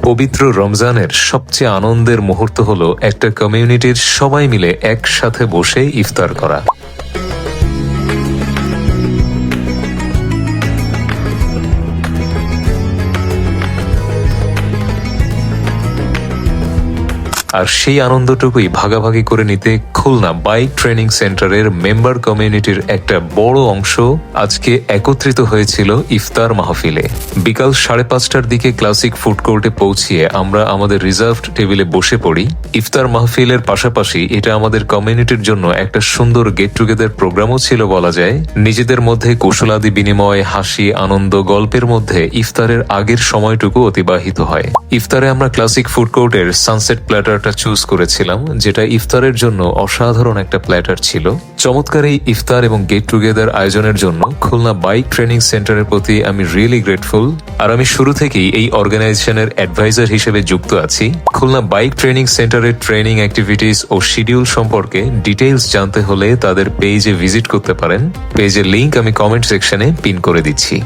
পবিত্র রমজানের সবচেয়ে আনন্দের মুহূর্ত হলো একটা কমিউনিটির সবাই মিলে একসাথে বসে ইফতার করা। আর সেই আনন্দটুকুই ভাগাভাগি করে নিতে খুলনা বাইক ট্রেনিং সেন্টারের মেম্বার কমিউনিটির একটা বড় অংশ আজকে একত্রিত হয়েছিল ইফতার মাহফিলে। বিকাল 5:30টার দিকে ক্লাসিক ফুড কোর্টে পৌঁছিয়ে আমরা আমাদের রিজার্ভড টেবিলে বসে পড়ি। ইফতার মাহফিলের পাশাপাশি এটা আমাদের কমিউনিটির জন্য একটা সুন্দর গেট টুগেদার প্রোগ্রামও ছিল বলা যায়। নিজেদের মধ্যে কৌশলাদি বিনিময়, হাসি, আনন্দ, গল্পের মধ্যে ইফতারের আগের সময়টুকু অতিবাহিত হয়। ইফতারে আমরা ক্লাসিক ফুড কোর্টের সানসেট প্ল্যাটারটা চুজ করেছিলাম, যেটা ইফতারের জন্য অসাধারণ একটা প্ল্যাটার ছিল। চমৎকার এই ইফতার এবং গেট টুগেদার আয়োজনের জন্য খুলনা বাইক ট্রেনিং সেন্টারের প্রতি আমি রিয়েলি গ্রেটফুল। আর আমি শুরু থেকেই এই অর্গানাইজেশনের অ্যাডভাইজার হিসেবে যুক্ত আছি। খুলনা বাইক ট্রেনিং সেন্টারের ট্রেনিং অ্যাক্টিভিটিস ও শিডিউল সম্পর্কে ডিটেইলস জানতে হলে তাদের পেজে ভিজিট করতে পারেন। পেজের লিংক আমি কমেন্ট সেকশনে পিন করে দিচ্ছি।